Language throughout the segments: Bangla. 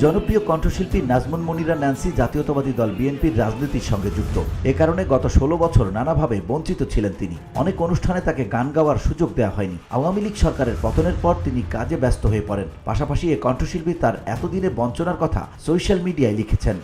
জনপ্রিয় কণ্ঠশিল্পী নাজমুন মুনিরা ন্যান্সি জাতীয়তাবাদী দল বিএনপির রাজনীতির সঙ্গে যুক্ত। এ কারণে গত 16 বছর নানাভাবে বঞ্চিত ছিলেন তিনি। অনেক অনুষ্ঠানে তাকে গান গাওয়ার সুযোগ দেওয়া হয়নি। আওয়ামী লীগ সরকারের পতনের পর তিনি কাজে ব্যস্ত হয়ে পড়েন। পাশাপাশি এ কণ্ঠশিল্পী তার এতদিনে বঞ্চনার কথা সোশ্যাল মিডিয়ায় লিখেছেন।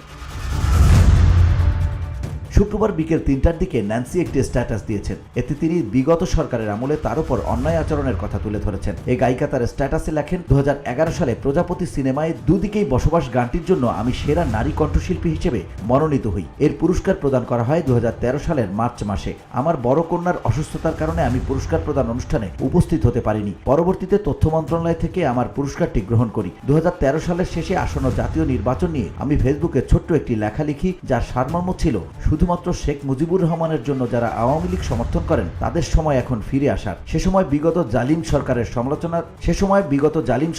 শুক্রবার বিকেল 3টার দিকে ন্যান্সি একটি স্ট্যাটাস দিয়েছেন। এতে তিনি বিগত সরকারের আমলে তার উপর অন্যায় আচরণের কথা তুলে ধরেছেন। এই গায়িকা তার স্ট্যাটাসে লেখেন, 2011 সালে প্রজাপতি সিনেমায় দুদিকেই বসবাস গানটির জন্য আমি সেরা নারী কণ্ঠশিল্পী হিসেবে মনোনীত হই। এর পুরস্কার প্রদান করা হয় 2013 সালের মার্চ মাসে। আমার বড় কন্যার অসুস্থতার কারণে আমি পুরস্কার প্রদান অনুষ্ঠানে উপস্থিত হতে পারিনি। পরবর্তীতে তথ্য মন্ত্রণালয় থেকে আমার পুরস্কারটি গ্রহণ করি। 2013 সালের শেষে আসন্ন জাতীয় নির্বাচন নিয়ে আমি ফেসবুকে ছোট্ট একটি লেখা লিখি, যার সারমর্ম ছিল শুধুমাত্র শেখ মুজিবুর রহমানের জন্য যারা আওয়ামী লীগ সমর্থন করেন তাদের সময় এখন ফিরে আসার। সে সময় বিগত জালিম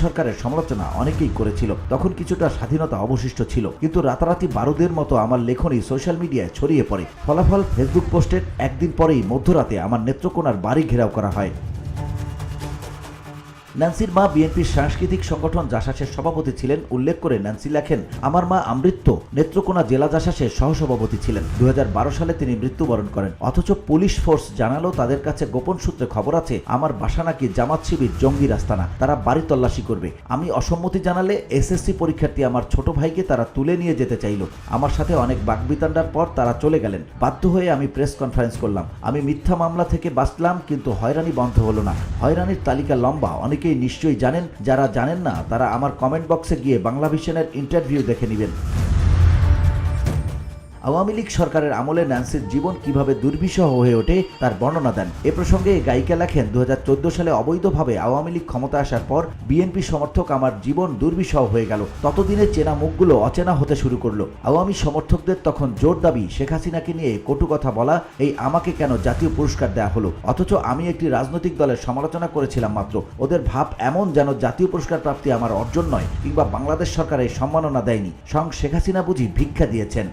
সরকারের সমালোচনা অনেকেই করেছিল। তখন কিছুটা স্বাধীনতা অবশিষ্ট ছিল, কিন্তু রাতারাতি বারুদের মতো আমার লেখনী সোশ্যাল মিডিয়ায় ছড়িয়ে পড়ে। ফলাফল, ফেসবুক পোস্টের একদিন পরেই মধ্যরাতে আমার নেত্রকোনার বাড়ি ঘেরাও করা হয়। ন্যান্সির মা বিএনপির সাংস্কৃতিক সংগঠন জাসাসের সভাপতি ছিলেন উল্লেখ করে ন্যান্সি লেখেন, আমার মা আমৃত্য নেত্রকোনা জেলা জাসাসের সহসভাপতি ছিলেন। 2012 সালে তিনি মৃত্যুবরণ করেন। অথচ পুলিশ ফোর্স জানালো তাদের কাছে গোপন সূত্রে খবর আছে আমার বাসা নাকি জামাত শিবির জঙ্গির আস্তানা, তারা বাড়ি তল্লাশি করবে। আমি অসম্মতি জানালে এসএসসি পরীক্ষার্থী আমার ছোট ভাইকে তারা তুলে নিয়ে যেতে চাইল। আমার সাথে অনেক বাকবিতণ্ডার পর তারা চলে গেলেন। বাধ্য হয়ে আমি প্রেস কনফারেন্স করলাম। আমি মিথ্যা মামলা থেকে বাঁচলাম, কিন্তু হয়রানি বন্ধ হলো না। হয়রানির তালিকা লম্বা, অনেকে নিশ্চয়ই জানেন। যারা জানেন না তারা আমার কমেন্ট বক্সে গিয়ে বাংলাভিশনের ইন্টারভিউ দেখে নেবেন। আওয়ামী লীগ সরকারের আমলে ন্যান্সির জীবন কিভাবে দুর্বিষহ হয়ে ওঠে তার বর্ণনা দেন। এ প্রসঙ্গে গায়িকা লেখেন, 2014 সালে অবৈধভাবে আওয়ামী লীগ ক্ষমতা আসার পর বিএনপি সমর্থক আমার জীবন দুর্বিষহ হয়ে গেল। ততদিনে চেনা মুখগুলো অচেনা হতে শুরু করলো। আওয়ামী সমর্থকদের তখন জোর দাবি শেখ হাসিনাকে নিয়ে কটু কথা বলা, এই আমাকে কেন জাতীয় পুরস্কার দেয়া হলো, অথচ আমি একটি রাজনৈতিক দলের সমালোচনা করেছিলাম মাত্র। ওদের ভাব এমন যেন জাতীয় পুরস্কার প্রাপ্তি আমার অর্জন নয়, কিংবা বাংলাদেশ সরকার এই সম্মাননা দেয়নি, স্বয়ং শেখ হাসিনা বুঝি ভিক্ষা দিয়েছেন।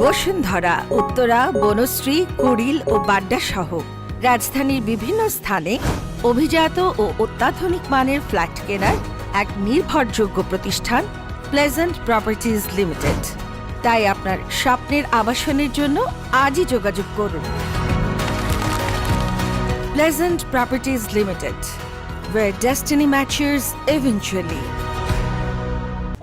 বসুন্ধরা, উত্তরা, বনশ্রী, কুড়িল ও বাড্ডা সহ রাজধানীর বিভিন্ন স্থানে অভিজাত ও অত্যাধুনিক মানের ফ্ল্যাট কেনার এক নির্ভরযোগ্য প্রতিষ্ঠান প্লেজেন্ট প্রপার্টিজ লিমিটেড। তাই আপনার স্বপ্নের আবাসনের জন্য আজই যোগাযোগ করুন। Pleasant properties limited, where destiny matches eventually।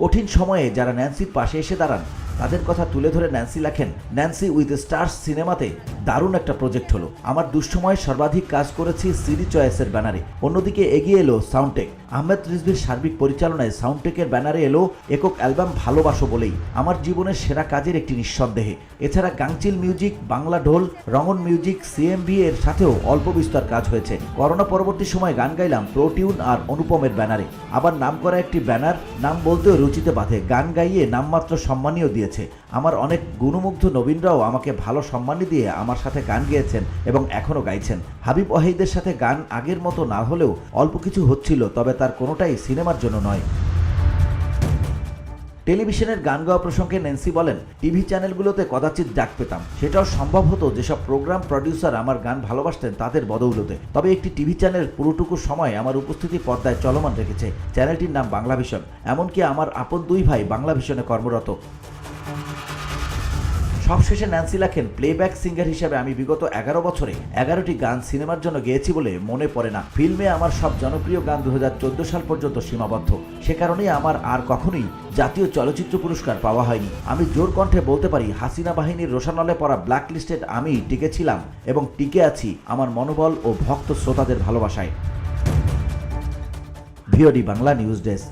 কঠিন সময়ে যারা ন্যান্সির পাশে এসে দাঁড়ান তাদের কথা তুলে ধরে ন্যান্সি লেখেন, ন্যান্সি উইথ স্টার্স সিনেমাতে দারুণ একটা প্রজেক্ট হলো। আমার দুঃসময়ে সর্বাধিক কাজ করেছি সিডি চয়েসের ব্যানারে। অন্যদিকে এগিয়ে এলো সাউন্ডটেক। আহমেদ রিজভির সার্বিক পরিচালনায় সাউন্ডটেকের ব্যানারে এলো একক অ্যালবাম ভালোবাসো বলেই, আমার জীবনের সেরা কাজের একটি নিঃসন্দেহে। এছাড়া গাংচিল মিউজিক, বাংলা ঢোল, রঙন মিউজিক, সিএমভি এর সাথেও অল্প বিস্তর কাজ হয়েছে। করোনা পরবর্তী সময় গান গাইলাম প্রোটিউন আর অনুপমের ব্যানারে। আবার নাম করা একটি ব্যানার, নাম বলতেও রুচিতে বাঁধে, গান গাইয়ে নামমাত্র সম্মানীয় দিয়েছে। আমার অনেক গুণমুগ্ধ নবীনরাও আমাকে ভালো সম্মানী দিয়ে আমার সাথে গান গেয়েছেন এবং এখনও গাইছেন। হাবিব ওয়াহিদের সাথে গান আগের মতো না হলেও অল্প কিছু হচ্ছিল, তবে তার কোনোটাই সিনেমার জন্য নয়। টেলিভিশনের গান গাওয়া প্রসঙ্গে ন্যান্সি বলেন, টিভি চ্যানেলগুলোতে কদাচিৎ ডাক পেতাম। সেটাও সম্ভব হতো যেসব প্রোগ্রাম প্রডিউসার আমার গান ভালোবাসতেন তাদের বদৌলতে। তবে একটি টিভি চ্যানেল পুরোটুকু সময় আমার উপস্থিতি পর্দায় চলমান রেখেছে। চ্যানেলটির নাম বাংলাভিশন। এমনকি আমার আপন দুই ভাই বাংলাভিশনে কর্মরত। সবশেষে ন্যান্সি লেখেন, প্লেব্যাক সিঙ্গার হিসেবে আমি বিগত 11 বছরে 11টি গান সিনেমার জন্য গেয়েছি বলে মনে পড়ে না। ফিল্মে আমার সব জনপ্রিয় গান 2014 সাল পর্যন্ত সীমাবদ্ধ। সে কারণেই আমার আর কখনোই জাতীয় চলচ্চিত্র পুরস্কার পাওয়া হয়নি। আমি জোর কণ্ঠে বলতে পারি, হাসিনা বাহিনীর রোশানলে পড়া ব্ল্যাক লিস্টেড আমি টিকেছিলাম এবং টিকে আছি আমার মনোবল ও ভক্ত শ্রোতাদের ভালোবাসায়। VOD Bangla news desk.